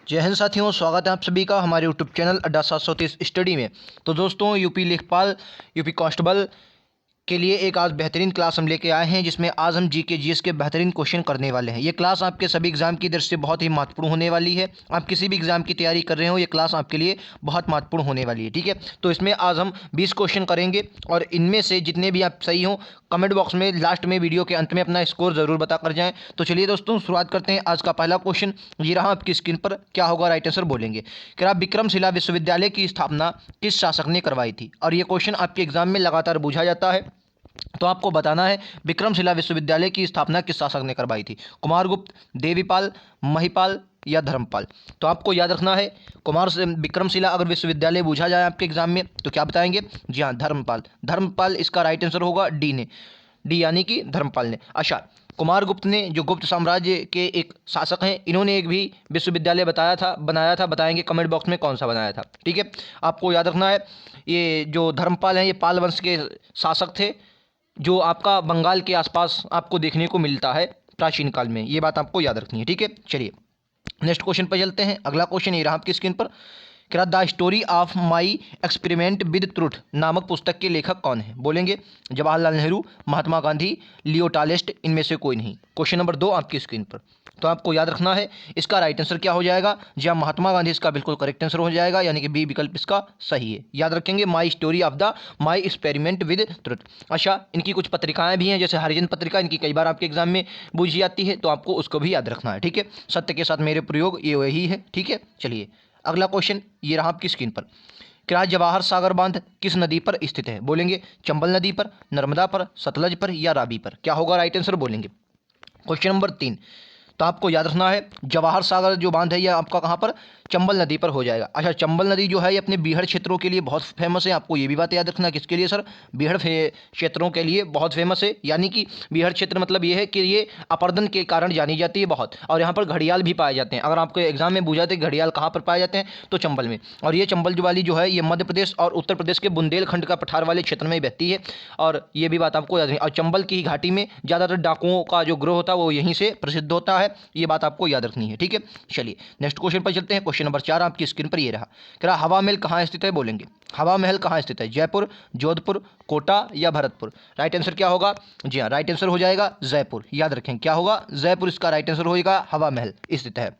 जय हिंद साथियों, स्वागत है आप सभी का हमारे यूट्यूब चैनल अड्डा 730 स्टडी में। तो दोस्तों, यूपी लेखपाल, यूपी कांस्टेबल के लिए एक आज बेहतरीन क्लास हम लेके आए हैं, जिसमें आज हम जीके जीएस के बेहतरीन क्वेश्चन करने वाले हैं। ये क्लास आपके सभी एग्जाम की दृष्टि से बहुत ही महत्वपूर्ण होने वाली है। आप किसी भी एग्जाम की तैयारी कर रहे हो, ये क्लास आपके लिए बहुत महत्वपूर्ण होने वाली है। ठीक है, तो इसमें आज हम 20 क्वेश्चन करेंगे और इनमें से जितने भी आप सही हो, कमेंट बॉक्स में लास्ट में वीडियो के अंत में अपना स्कोर जरूर बता कर जाएं। तो चलिए दोस्तों, शुरुआत करते हैं। आज का पहला क्वेश्चन ये रहा आपकी स्क्रीन पर। क्या होगा? राइट आंसर बोलेंगे। क्या विक्रमशिला विश्वविद्यालय की स्थापना किस शासक ने करवाई थी? और ये क्वेश्चन आपके एग्जाम में लगातार पूछा जाता है, तो आपको बताना है विक्रमशिला विश्वविद्यालय की स्थापना किस शासक ने करवाई थी। कुमारगुप्त, देवीपाल, महिपाल या धर्मपाल? तो आपको याद रखना है, कुमार से विक्रमशिला अगर विश्वविद्यालय पूछा जाए आपके एग्जाम में तो क्या बताएंगे? जी हाँ, धर्मपाल। धर्मपाल इसका राइट आंसर होगा डी ने, डी यानी कि धर्मपाल ने। अच्छा, कुमारगुप्त ने जो गुप्त साम्राज्य के एक शासक हैं, इन्होंने एक भी विश्वविद्यालय बनाया था। बताएंगे कमेंट बॉक्स में कौन सा बनाया था। ठीक है, आपको याद रखना है, ये जो धर्मपाल हैं ये पाल वंश के शासक थे, जो आपका बंगाल के आसपास आपको देखने को मिलता है प्राचीन काल में। ये बात आपको याद रखनी है। ठीक है, चलिए नेक्स्ट क्वेश्चन पर चलते हैं। अगला क्वेश्चन ये रहा आपकी स्क्रीन पर। क्या the story of my experiment with truth नामक पुस्तक के लेखक कौन है? बोलेंगे जवाहरलाल नेहरू, महात्मा गांधी, लियो टालेस्ट, इनमें से कोई नहीं। क्वेश्चन नंबर 2 आपकी स्क्रीन पर। तो आपको याद रखना है, इसका राइट आंसर क्या हो जाएगा? जी हाँ, महात्मा गांधी इसका बिल्कुल करेक्ट आंसर हो जाएगा, यानी कि बी विकल्प इसका सही है। याद रखेंगे, my story of the my experiment with truth. अच्छा, इनकी कुछ पत्रिकाएं भी हैं, जैसे हरिजन पत्रिका, इनकी कई बार आपके एग्जाम में पूछी जाती है, तो आपको उसको भी याद रखना है। ठीक है, सत्य के साथ मेरे प्रयोग, ये वही है। ठीक है, चलिए अगला क्वेश्चन ये रहा आपकी स्क्रीन पर। क्या जवाहर सागर बांध किस नदी पर स्थित है? बोलेंगे चंबल नदी पर, नर्मदा पर, सतलज पर या रावी पर? क्या होगा राइट आंसर? बोलेंगे क्वेश्चन नंबर 3। तो आपको याद रखना है, जवाहर सागर जो बांध है ये आपका कहाँ पर? चंबल नदी पर हो जाएगा। अच्छा, चंबल नदी जो है ये अपने बीहड़ क्षेत्रों के लिए बहुत फेमस है। आपको ये भी बात याद रखना है, किसके लिए सर? बीहड़ क्षेत्रों के लिए बहुत फेमस है। यानी कि बीहड़ क्षेत्र मतलब ये है कि ये अपर्दन के कारण जानी जाती है बहुत, और यहाँ पर घड़ियाल भी पाए जाते हैं। अगर आपको एग्जाम में पूछा जाए घड़ियाल कहाँ पर पाए जाते हैं, तो चंबल में। और ये चंबल वाली जो है ये मध्य प्रदेश और उत्तर प्रदेश के बुंदेलखंड का पठार वाले क्षेत्र में बहती है, और ये भी बात आपको याद रखनी। और चंबल की घाटी में ज़्यादातर डाकुओं का जो ग्रोह होता है वो यहीं से प्रसिद्ध होता है। ये बात आपको याद रखनी है। ठीक है, चलिए नेक्स्ट क्वेश्चन पर चलते हैं। क्वेश्चन नंबर 4 आपकी स्क्रीन पर ये रहा। क्या हवा महल कहाँ स्थित है? बोलेंगे हवा महल कहाँ स्थित है? जयपुर, जोधपुर, कोटा या भरतपुर? राइट आंसर क्या होगा? जी हाँ, राइट आंसर हो जाएगा जयपुर। याद रखें, क्या होगा? जयपुर इसका राइट आंसर होगा, हवा महल स्थित है।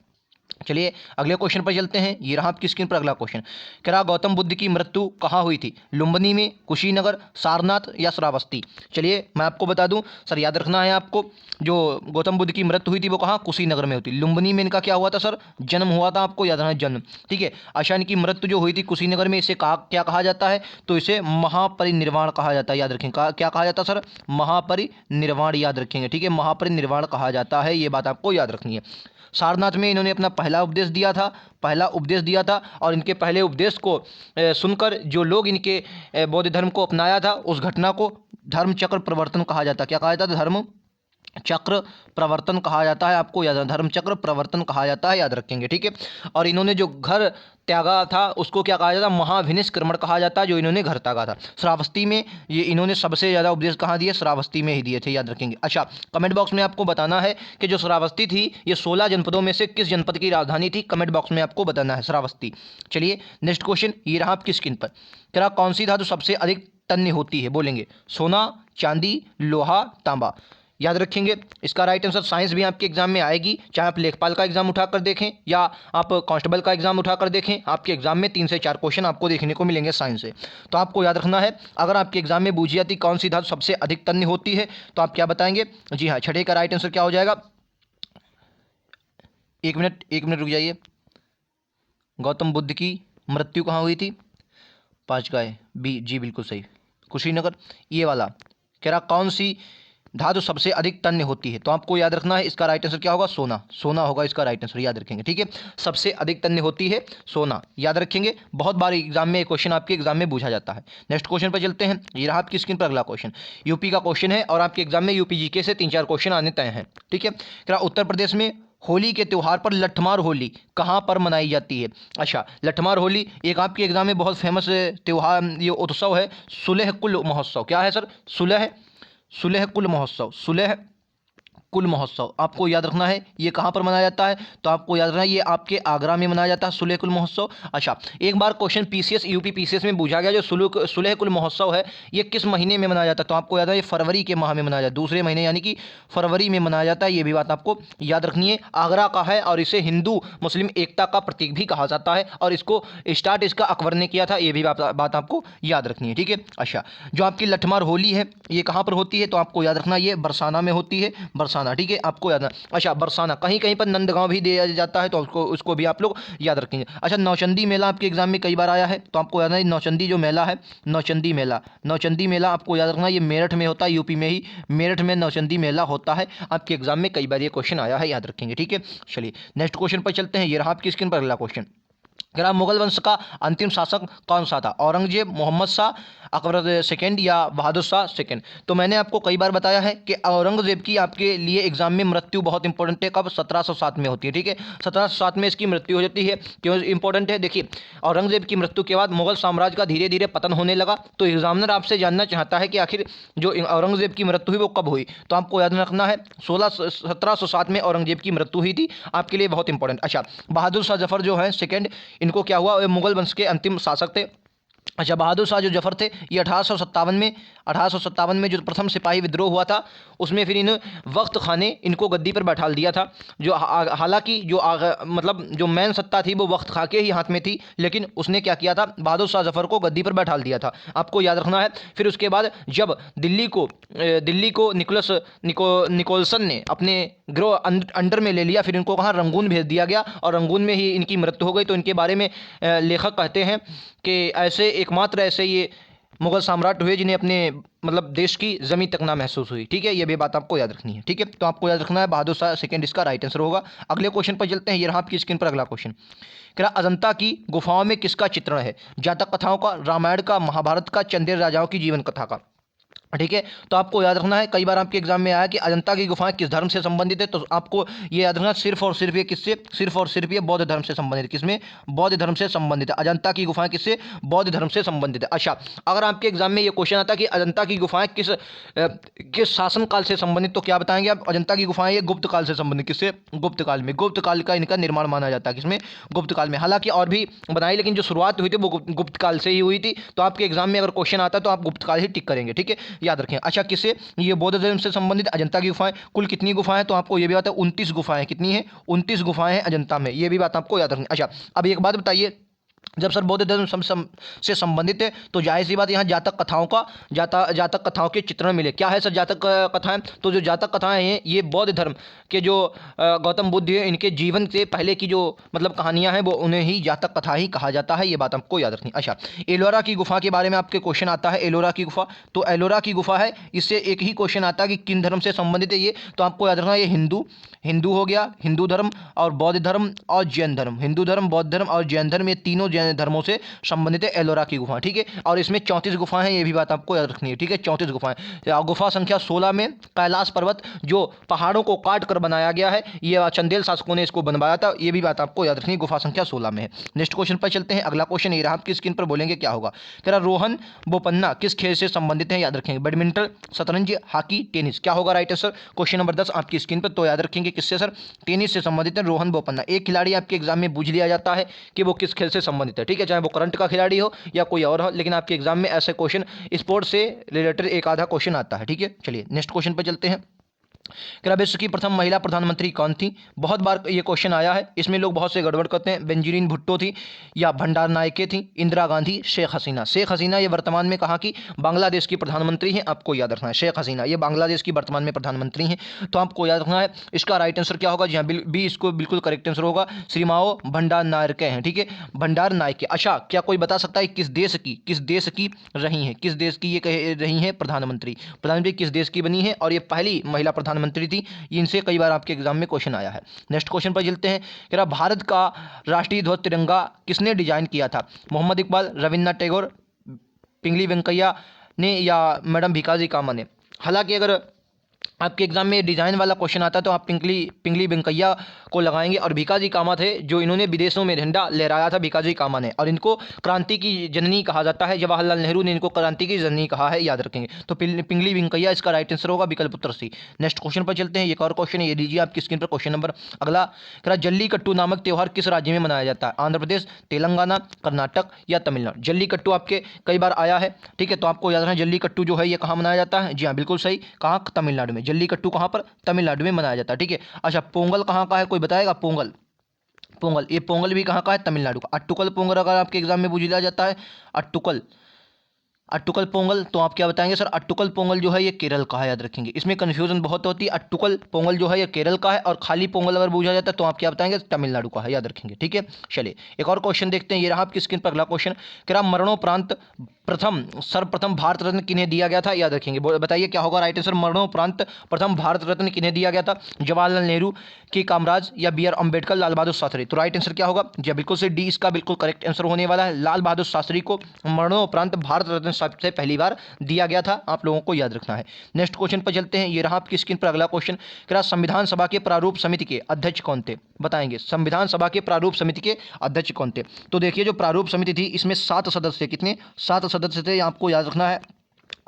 चलिए अगले क्वेश्चन पर चलते हैं। ये रहा आपकी स्क्रीन पर अगला क्वेश्चन। क्या गौतम बुद्ध की मृत्यु कहाँ हुई थी? लुम्बिनी में, कुशीनगर, सारनाथ या श्रावस्ती? चलिए मैं आपको बता दूं सर, याद रखना है आपको, जो गौतम बुद्ध की मृत्यु हुई थी वो कहाँ? कुशीनगर में हुई थी। लुम्बिनी में इनका क्या हुआ था सर? जन्म हुआ था। आपको याद रखना है, जन्म। ठीक है, अच्छा, इनकी मृत्यु जो हुई थी कुशीनगर में, इसे क्या कहा जाता है? तो इसे महापरिनिर्वाण कहा जाता है। याद रखें, क्या कहा जाता है सर? महापरिनिर्वाण। याद रखेंगे, ठीक है, महापरिनिर्वाण कहा जाता है। ये बात आपको याद रखनी है। सारनाथ में इन्होंने अपना पहला उपदेश दिया था, और इनके पहले उपदेश को सुनकर जो लोग इनके बौद्ध धर्म को अपनाया था, उस घटना को धर्मचक्र प्रवर्तन कहा जाता है। क्या कहा जाता है? धर्म चक्र प्रवर्तन कहा जाता है। आपको याद, धर्म चक्र प्रवर्तन कहा जाता है, याद रखेंगे। ठीक है, और इन्होंने जो घर त्यागा था उसको क्या कहा जाता है? महाविनिष्क्रमण कहा जाता है, जो इन्होंने घर त्यागा था। श्रावस्ती में ये इन्होंने सबसे ज़्यादा उपदेश कहाँ दिए? श्रावस्ती में ही दिए थे, याद रखेंगे। अच्छा, कमेंट बॉक्स में आपको बताना है कि जो श्रावस्ती थी ये 16 जनपदों में से किस जनपद की राजधानी थी? कमेंट बॉक्स में आपको बताना है, श्रावस्ती। चलिए नेक्स्ट क्वेश्चन ये रहा आपकी स्क्रीन पर। क्या कौन सी धातु सबसे अधिक तन्य होती है? बोलेंगे सोना, चांदी, लोहा, तांबा? याद रखेंगे, इसका राइट आंसर साइंस भी आपके एग्जाम में आएगी, चाहे आप लेखपाल का एग्जाम उठाकर देखें या आप कांस्टेबल का एग्जाम उठाकर देखें। आपके एग्जाम में 3 से 4 क्वेश्चन आपको देखने को मिलेंगे साइंस से। तो आपको याद रखना है, अगर आपके एग्जाम में पूछी जाती कौन सी धातु सबसे अधिक तन्य होती है, तो आप क्या बताएंगे? जी हाँ, छठे का राइट आंसर क्या हो जाएगा? एक मिनट रुक जाइए। गौतम बुद्ध की मृत्यु कहाँ हुई थी? 5 का है बी, जी बिल्कुल सही, कुशीनगर। ये वाला कह कौन सी धातु सबसे अधिक तन्य होती है? तो आपको याद रखना है, इसका राइट आंसर क्या होगा? सोना। सोना होगा इसका राइट आंसर, याद रखेंगे। ठीक है, सबसे अधिक तन्य होती है सोना, याद रखेंगे। बहुत बार एग्जाम में क्वेश्चन आपके एग्जाम में पूछा जाता है। नेक्स्ट क्वेश्चन पर चलते हैं। ये रहा आपकी स्क्रीन पर अगला क्वेश्चन। यूपी का क्वेश्चन है, और आपके एग्जाम में यूपी जीके से 3-4 क्वेश्चन आने तय हैं। ठीक है, क्या उत्तर प्रदेश में होली के त्यौहार पर लठमार होली कहाँ पर मनाई जाती है? अच्छा, लठमार होली एक आपके एग्जाम में बहुत फेमस त्यौहार, ये उत्सव है, सुलह कुल महोत्सव। क्या है सर? सुलह कुल महोत्सव। सुलह कुल महोत्सव आपको याद रखना है ये कहाँ पर मनाया जाता है, तो आपको याद रखना है ये आपके आगरा में मनाया जाता है सुलह कुल महोत्सव। अच्छा, एक बार क्वेश्चन पीसीएस यूपी पीसीएस में पूछा गया जो सुलह कुल महोत्सव है ये किस महीने में मनाया जाता है, तो आपको याद है ये फरवरी के माह में मनाया जाता है, दूसरे महीने यानी कि फरवरी में मनाया जाता है। ये भी बात आपको याद रखनी है। आगरा का है और इसे हिंदू मुस्लिम एकता का प्रतीक भी कहा जाता है और इसको स्टार्ट इसका अकबर ने किया था, ये भी बात आपको याद रखनी है। ठीक है। अच्छा, जो आपकी लठमार होली है ये कहाँ पर होती है, तो आपको याद रखना ये बरसाना में होती है, बरसाना। ठीक है, आपको याद रखना। अच्छा, बरसाना कहीं कहीं पर नंदगांव भी दिया जाता है, तो उसको भी आप लोग याद रखेंगे। अच्छा, नौचंदी मेला आपके एग्जाम में कई बार आया है, तो आपको याद रखना नौचंदी जो मेला है, नौचंदी मेला आपको याद रखना ये मेरठ में होता है, यूपी में ही मेरठ में नौचंदी मेला होता है। आपके एग्जाम में कई बार ये क्वेश्चन आया है, याद रखेंगे। ठीक है, चलिए नेक्स्ट क्वेश्चन पर चलते हैं। ये रहा आपकी स्क्रीन पर अगला क्वेश्चन। मुगल वंश का अंतिम शासक कौन सा था, औरंगजेब, मोहम्मद शाह, अकबर सेकंड या बहादुर शाह सेकंड। तो मैंने आपको कई बार बताया है कि औरंगजेब की आपके लिए एग्जाम में मृत्यु बहुत इंपॉर्टेंट है, कब 1707 में होती है। ठीक है, 1707 में इसकी मृत्यु हो जाती है। क्यों इंपॉर्टेंट है, देखिए औरंगजेब की मृत्यु के बाद मुगल साम्राज्य का धीरे धीरे पतन होने लगा, तो एग्जामिनर आपसे जानना चाहता है कि आखिर जो औरंगजेब की मृत्यु हुई वो कब हुई, तो आपको याद रखना है 1707 में औरंगजेब की मृत्यु हुई थी, आपके लिए बहुत इंपॉर्टेंट। अच्छा, बहादुर शाह जफर जो है सेकंड, इनको क्या हुआ, ये मुगल वंश के अंतिम शासक थे। अच्छा, बहादुर शाह जो जफर थे ये 1857 में जो प्रथम सिपाही विद्रोह हुआ था उसमें फिर इन वक्त खां ने इनको गद्दी पर बैठा दिया था, जो हालांकि जो मतलब जो मेन सत्ता थी वो वक्त खां के ही हाथ में थी, लेकिन उसने क्या किया था, बहादुर शाह जफर को गद्दी पर बैठा दिया था, आपको याद रखना है। फिर उसके बाद जब दिल्ली को निकोलसन ने अपने गिरोह अंडर में ले लिया, फिर इनको कहाँ रंगून भेज दिया गया और रंगून में ही इनकी मृत्यु हो गई। तो इनके बारे में लेखक कहते हैं कि एकमात्र ऐसे ये मुगल सम्राट हुए जिन्हें अपने मतलब देश की जमीन तक ना महसूस हुई। ठीक है, ये भी बात आपको याद रखनी है। ठीक है, तो आपको याद रखना है बहादुर शाह सेकंड इसका राइट आंसर होगा। अगले क्वेश्चन पर चलते हैं। ये रहा आपकी स्क्रीन पर अगला क्वेश्चन। अजंता की गुफाओं में किसका चित्रण है, जातक कथाओं का, रामायण का, महाभारत का, चंदेल राजाओं की जीवन कथा का। ठीक है, तो आपको याद रखना है, कई बार आपके एग्जाम में आया कि अजंता की गुफाएं किस धर्म से संबंधित है, तो आपको ये याद रखना सिर्फ और सिर्फ ये किससे, सिर्फ और सिर्फ ये बौद्ध धर्म से संबंधित, किसमें, बौद्ध धर्म से संबंधित है। अजंता की गुफाएं किससे, बौद्ध धर्म से संबंधित है। अच्छा, अगर आपके एग्जाम में ये क्वेश्चन आता कि अजंता की गुफाएं किस शासन काल से संबंधित, तो क्या बताएंगे आप, अजंता की गुफाएं ये गुप्त काल से संबंधित, किससे, गुप्त काल में, गुप्त काल का इनका निर्माण माना जाता है, किसमें, गुप्त काल में। हालांकि और भी बनाई, लेकिन जो शुरुआत हुई थी वो गुप्त काल से ही हुई थी। तो आपके एग्जाम में अगर क्वेश्चन आता तो आप गुप्त काल ही टिक करेंगे। ठीक है, याद रखें। अच्छा, किससे, ये बौद्ध धर्म से संबंधित अजंता की गुफाएं, कुल कितनी गुफाएं, तो आपको ये भी बात है 29 गुफाएं, कितनी है, 29 गुफाएं हैं अजंता में, ये भी बात आपको याद रखनी। अच्छा, अब एक बात बताइए, जब सर बौद्ध धर्म से संबंधित है तो जाहिर सी बात यहाँ जातक कथाओं के चित्रण मिले। क्या है सर जातक कथाएं, तो जो जातक कथाएं हैं ये बौद्ध धर्म के जो गौतम बुद्ध है इनके जीवन से पहले की जो मतलब कहानियां हैं वो उन्हें ही जातक कथा ही कहा जाता है, ये बात आपको याद रखनी। अच्छा, एलोरा की गुफा के बारे में आपके क्वेश्चन आता है, एलोरा की गुफा, तो एलोरा की गुफा है, इससे एक ही क्वेश्चन आता है कि किन धर्म से संबंधित है ये, तो आपको याद रखना ये हिंदू हो गया, हिंदू धर्म और बौद्ध धर्म और जैन धर्म, हिंदू धर्म, बौद्ध धर्म और जैन धर्म, ये तीनों जैन धर्मों से संबंधित है एलोरा की गुफा। ठीक है, और इसमें 34 गुफाएं हैं, ये भी बात आपको याद रखनी है। ठीक है, 34 गुफाएं। गुफा संख्या 16 में कैलाश पर्वत जो पहाड़ों को काट कर बनाया गया है, ये चंदेल शासकों ने इसको बनवाया था, ये भी बात आपको याद रखनी है, गुफा संख्या 16 में है। नेक्स्ट क्वेश्चन पर चलते हैं। अगला क्वेश्चन ये रहा, आपकी स्क्रीन पर बोलेंगे क्या होगा। रोहन बोपन्ना किस खेल से संबंधित है, याद रखेंगे, बैडमिंटन, शतरंज, हॉकी, टेनिस। क्या होगा राइट आंसर, क्वेश्चन नंबर 10 आपकी स्क्रीन पर, तो याद रखेंगे किससे सर, टेनिस से संबंधित है रोहन बोपन्ना। एक खिलाड़ी आपके एग्जाम में पूछ लिया जाता है कि वो किस खेल से संबंधित है। ठीक है, चाहे वो करंट का खिलाड़ी हो या कोई और हो, लेकिन आपके एग्जाम में ऐसे क्वेश्चन स्पोर्ट्स से रिलेटेड एक आधा क्वेश्चन आता है। ठीक है, चलिए नेक्स्ट क्वेश्चन पर चलते हैं। विश्व की प्रथम महिला प्रधानमंत्री कौन थी, बहुत बार ये क्वेश्चन आया है, इसमें लोग बहुत से गड़बड़ करते हैं, बेंजीरिन भुट्टो थी या भंडार नायके थी, इंदिरा गांधी, शेख हसीना। शेख हसीना ये वर्तमान में कहाँ की, बांग्लादेश की प्रधानमंत्री हैं, आपको याद रखना है, शेख हसीना ये बांग्लादेश की वर्तमान में प्रधानमंत्री हैं, तो आपको याद रखना है इसका राइट आंसर क्या होगा, जी हाँ बी इसको बिल्कुल करेक्ट आंसर होगा, श्रीमाओ भंडार नायके हैं। ठीक है, भंडार नायके। अच्छा, क्या कोई बता सकता है किस देश की रही हैं, किस देश की ये कह रही हैं प्रधानमंत्री किस देश की बनी है, और ये पहली महिला प्रधानमंत्री थी, इनसे कई बार आपके एग्जाम में क्वेश्चन आया है। नेक्स्ट क्वेश्चन पर चलते हैं। कह रहा भारत का राष्ट्रीय ध्वज तिरंगा किसने डिजाइन किया था, मोहम्मद इकबाल, रविन्द्रनाथ टैगोर, पिंगली वेंकैया ने या मैडम भिकाजी कामा ने। हालांकि अगर आपके एग्जाम में डिज़ाइन वाला क्वेश्चन आता है तो आप पिंगली वेंकैया को लगाएंगे। और भीकाजी कामा थे जो इन्होंने विदेशों में झंडा लहराया था, भीकाजी कामा ने, और इनको क्रांति की जननी कहा जाता है। जवाहरलाल नेहरू ने इनको क्रांति की जननी कहा है, याद रखेंगे। तो पिंगली वेंकैया इसका राइट आंसर होगा, विकल्प उत्तर सी। नेक्स्ट क्वेश्चन पर चलते हैं। एक और क्वेश्चन है, ये लीजिए आपकी स्क्रीन पर क्वेश्चन नंबर अगला। करा जल्लीकट्टू नामक त्यौहार किस राज्य में मनाया जाता है? आंध्र प्रदेश, तेलंगाना, कर्नाटक या तमिलनाडु? जल्लीकट्टू आपके कई बार आया है, ठीक है, तो आपको याद रखना जल्लीकट्टू जो है ये कहाँ मनाया जाता है? जी हाँ, बिल्कुल सही, कहाँ? तमिलनाडु में। जल्लीकट्टू कहाँ पर? तमिलनाडु में मनाया जाता है, ठीक है। अच्छा, पोंगल कहाँ का है, कोई बताएगा? पोंगल, पोंगल, ये पोंगल भी कहाँ का है? तमिलनाडु का। अट्टुकल पोंगल अगर आपके एग्जाम में पूछा जाता है, अट्टुकल, अट्टुकल पोंगल, तो आप क्या बताएंगे सर? अट्टुकल पोंगल जो है ये केरल का है, याद रखेंगे। इसमें कन्फ्यूजन बहुत होती है। अट्टुकल पोंगल जो है ये केरल का है, और खाली पोंगल अगर पूछा जाता है तो आप क्या बताएंगे? तमिलनाडु का है, याद रखेंगे, ठीक है। चलिए एक और क्वेश्चन देखते हैं। ये रहा आपकी स्क्रीन पर अगला क्वेश्चन। क्या मरणोपरांत सर्वप्रथम भारत रत्न किन्हें दिया गया था? याद रखेंगे। बताइए क्या होगा राइट आंसर? मरणोपरांत प्रथम भारत रत्न किन्हें दिया गया था? जवाहरलाल नेहरू, के कामराज या बी आर अम्बेडकर, लाल बहादुर शास्त्री? तो राइट आंसर क्या होगा? जी बिल्कुल से डी इसका बिल्कुल करेक्ट आंसर होने वाला है। लाल बहादुर शास्त्री को मरणोपरांत भारत रत्न सबसे पहली बार दिया गया था, आप लोगों को याद रखना है। नेक्स्ट क्वेश्चन पर चलते हैं। ये रहा आपकी स्क्रीन पर अगला क्वेश्चन। क्या संविधान सभा के प्रारूप समिति के अध्यक्ष कौन थे? बताएंगे। संविधान सभा के प्रारूप समिति के अध्यक्ष कौन थे? तो देखिए जो प्रारूप समिति थी इसमें 7 सदस्य, कितने? 7 सदस्य थे, आपको याद रखना है।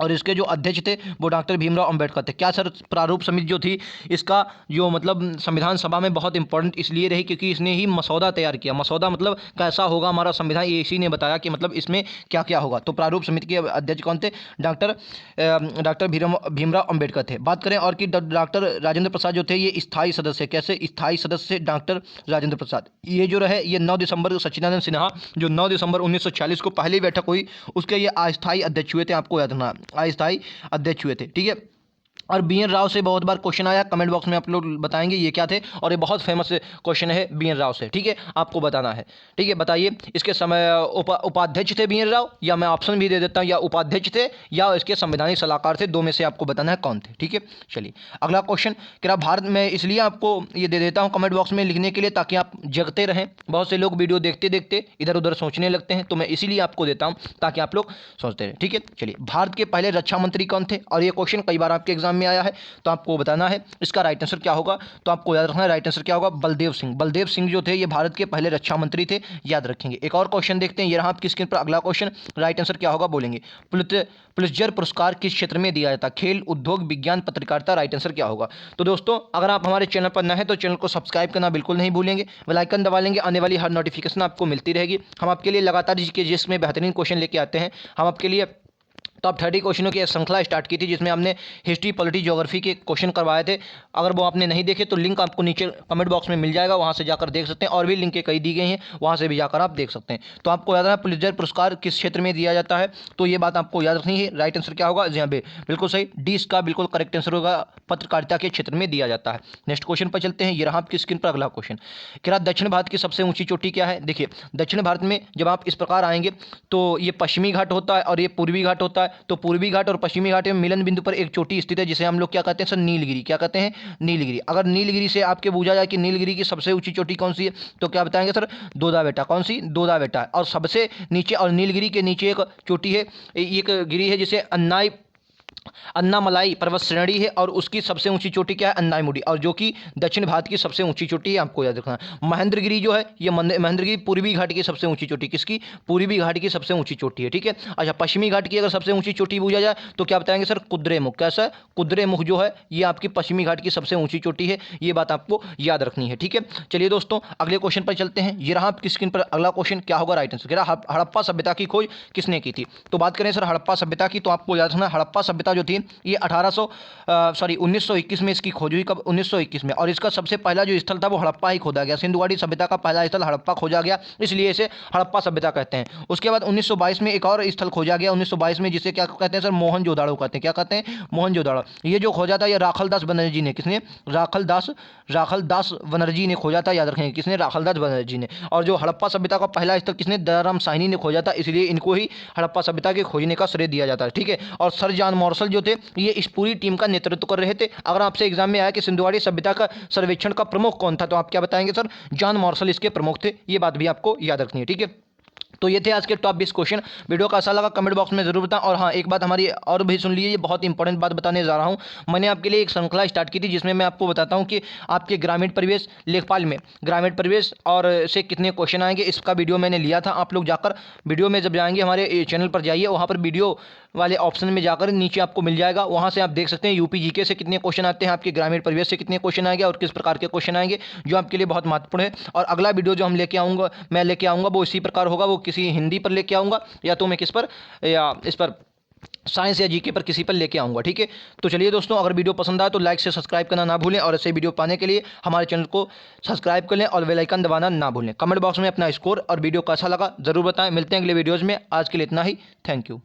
और इसके जो अध्यक्ष थे वो डॉक्टर भीमराव अंबेडकर थे। क्या सर? प्रारूप समिति जो थी इसका जो मतलब संविधान सभा में बहुत इंपॉर्टेंट इसलिए रही क्योंकि इसने ही मसौदा तैयार किया। मसौदा मतलब कैसा होगा हमारा संविधान, ये इसी ने बताया कि मतलब इसमें क्या क्या होगा। तो प्रारूप समिति के अध्यक्ष कौन थे? डॉक्टर भीमराव अंबेडकर थे। बात करें और कि डॉक्टर राजेंद्र प्रसाद जो थे ये स्थायी सदस्य। कैसे स्थायी सदस्य? डॉक्टर राजेंद्र प्रसाद ये जो रहे ये 9 दिसंबर, सच्चिदानंद सिन्हा जो 9 दिसंबर 1946 को पहली बैठक हुई उसके ये अस्थायी अध्यक्ष हुए थे, आपको याद रखना, अस्थायी अध्यक्ष हुए थे, ठीक है। और बी एन राव से बहुत बार क्वेश्चन आया, कमेंट बॉक्स में आप लोग बताएंगे ये क्या थे, और ये बहुत फेमस क्वेश्चन है बी एन राव से, ठीक है, आपको बताना है, ठीक है। बताइए इसके समय उपाध्यक्ष थे बी एन राव, या मैं ऑप्शन भी दे देता हूँ, या उपाध्यक्ष थे या इसके संवैधानिक सलाहकार थे, दो में से आपको बताना है कौन थे, ठीक है। चलिए अगला क्वेश्चन। क्या भारत में, इसलिए आपको ये दे देता हूँ कमेंट बॉक्स में लिखने के लिए ताकि आप जगते रहें। बहुत से लोग वीडियो देखते देखते इधर उधर सोचने लगते हैं, तो मैं इसीलिए आपको देता हूँ ताकि आप लोग सोचते रहें, ठीक है। चलिए भारत के पहले रक्षा मंत्री कौन थे? और ये क्वेश्चन कई बार आपके एग्जाम में आया है, तो आपको बताना है इसका राइट आंसर क्या होगा। तो आपको याद रखना है राइट आंसर क्या होगा? बलदेव सिंह। बलदेव सिंह जो थे ये भारत के पहले रक्षा मंत्री थे, याद रखेंगे। एक और क्वेश्चन देखते हैं। ये रहा आपकी स्क्रीन पर अगला क्वेश्चन। राइट आंसर क्या होगा बोलेंगे। पुलित्जर पुरस्कार किस क्षेत्र में दिया जाता है? खेल, उद्योग, विज्ञान, पत्रकारिता। राइट आंसर क्या होगा? तो दोस्तों अगर आप हमारे चैनल पर नए हैं तो चैनल को सब्सक्राइब करना बिल्कुल नहीं भूलेंगे, बेल आइकन दबा लेंगे, आने वाली हर नोटिफिकेशन आपको मिलती रहेगी। हम आपके लिए लगातार जिसमें बेहतरीन क्वेश्चन लेके आते हैं। हम आपके लिए टॉप 30 क्वेश्चनों की एक श्रृंखला स्टार्ट की थी जिसमें हमने हिस्ट्री, पॉलिटी, ज्योग्राफी के क्वेश्चन करवाए थे। अगर वो आपने नहीं देखे तो लिंक आपको नीचे कमेंट बॉक्स में मिल जाएगा, वहाँ से जाकर देख सकते हैं, और भी लिंकें कई दी गई हैं, वहाँ से भी जाकर आप देख सकते हैं। तो आपको याद रखना पुलित्जर पुरस्कार किस क्षेत्र में दिया जाता है, तो ये बात आपको याद रखनी है। राइट आंसर क्या होगा? जी हाँ बिल्कुल सही, डी इसका बिल्कुल करेक्ट आंसर होगा, पत्रकारिता के क्षेत्र में दिया जाता है। नेक्स्ट क्वेश्चन पर चलते हैं। ये रहा आपकी स्क्रीन पर अगला क्वेश्चन। क्या दक्षिण भारत की सबसे ऊंची चोटी क्या है? देखिए दक्षिण भारत में जब आप इस प्रकार आएंगे तो ये पश्चिमी घाट होता है और ये पूर्वी घाट होता है। तो पूर्वी घाट और पश्चिमी घाट में मिलन बिंदु पर एक चोटी स्थित है जिसे हम लोग क्या कहते हैं सर? नीलगिरी। क्या कहते हैं? नीलगिरी। अगर नीलगिरी से आपके पूछा जाए कि नीलगिरी की सबसे ऊंची चोटी कौन सी है तो क्या बताएंगे सर? दोदा बेटा। कौन सी? दोदा बेटा। और सबसे नीचे, और नीलगिरी के नीचे एक चोटी है, एक गिरी है जिसे अन्नामलाई पर्वत श्रेणी है, और उसकी सबसे ऊंची चोटी क्या है? अन्नाईमुडी, और जो कि दक्षिण भारत की सबसे ऊंची चोटी है, आपको याद रखना। महेंद्रगिरी जो है ये महेंद्रगिरी पूर्वी घाट की सबसे ऊंची चोटी, किसकी? पूर्वी घाट की सबसे ऊंची चोटी है, ठीक है। अच्छा पश्चिमी घाट की अगर सबसे ऊंची चोटी पूछा जाए तो क्या बताएंगे सर? कुद्रेमुख। कैसा? कुद्रेमुख जो है ये आपकी पश्चिमी घाट की सबसे ऊंची चोटी है, ये बात आपको याद रखनी है, ठीक है। चलिए दोस्तों अगले क्वेश्चन पर चलते हैं। ये रहा आपकी स्क्रीन पर अगला क्वेश्चन। क्या होगा राइट आंसर? हड़प्पा सभ्यता की खोज किसने की थी? तो बात करें सर हड़प्पा सभ्यता की, तो आपको याद रखना हड़प्पा सभ्यता जो थी ये 1921 में इसकी खोज हुई। कब? 1921 में। और इसका सबसे पहला जो स्थल था वो हड़प्पा ही खोदा गया। सिंधुगाड़ी सभ्यता का पहला स्थल हड़प्पा खोजा गया, इसलिए इसे हड़प्पा सभ्यता कहते हैं। उसके बाद 1922 में एक और स्थल खोजा गया, 1922 में, जिसे क्या कहते हैं सर? मोहनजोदाड़ो कहते हैं। क्या कहते हैं? मोहनजोदाड़ो। ये जो खोजा था ये राखलदास बनर्जी ने, किसने? राखलदास बनर्जी ने खोजा था, याद रखेंगे। किसने? राखलदास बनर्जी ने। और जो हड़प्पा सभ्यता का पहला स्थल किसने? दयाराम साहनी ने खोजा था, इसलिए इनको ही हड़प्पा सभ्यता के खोजने का श्रेय दिया जाता है, ठीक है। और सर जॉन मार्शल जो थे ये इस पूरी टीम का नेतृत्व कर रहे थे। अगर आपसे एग्जाम में आया कि सिंधुगाड़ी सभ्यता का सर्वेक्षण का प्रमुख कौन था तो आप क्या बताएंगे सर? जॉन मार्शल इसके प्रमुख थे, ये बात भी आपको याद रखनी है, ठीक है। तो ये थे आज के टॉप 20 क्वेश्चन। वीडियो का ऐसा लगा कमेंट बॉक्स में जरूर बताएं। और हाँ, एक बात हमारी और भी सुन लीजिए, ये बहुत इंपॉर्टेंट बात बताने जा रहा हूँ। मैंने आपके लिए एक श्रृंखला स्टार्ट की थी जिसमें मैं आपको बताता हूँ कि आपके ग्रामीण परिवेश लेखपाल में ग्रामीण परिवेश और से कितने क्वेश्चन आएंगे। इसका वीडियो मैंने लिया था। आप लोग जाकर वीडियो में जब जाएंगे हमारे चैनल पर जाइए, वहाँ पर वीडियो वाले ऑप्शन में जाकर नीचे आपको मिल जाएगा, वहाँ से आप देख सकते हैं यूपी जीके से कितने क्वेश्चन आते हैं, आपके ग्रामीण परिवेश से कितने क्वेश्चन आएंगे और किस प्रकार के क्वेश्चन आएंगे, जो आपके लिए बहुत महत्वपूर्ण है। और अगला वीडियो जो मैं लेके आऊँगा वो इसी प्रकार होगा, वो किसी हिंदी पर लेके आऊँगा, या तो मैं किस पर, या इस पर साइंस या जीके पर किसी पर लेके आऊँगा। ठीक है, तो चलिए दोस्तों, अगर वीडियो पसंद आए तो लाइक से सब्सक्राइब करना ना भूलें, और ऐसे वीडियो पाने के लिए हमारे चैनल को सब्सक्राइब कर लें और बेल आइकन दबाना ना भूलें। कमेंट बॉक्स में अपना स्कोर और वीडियो कैसा लगा जरूर बताएं। मिलते हैं अगले वीडियोज़ में, आज के लिए इतना ही। Thank you.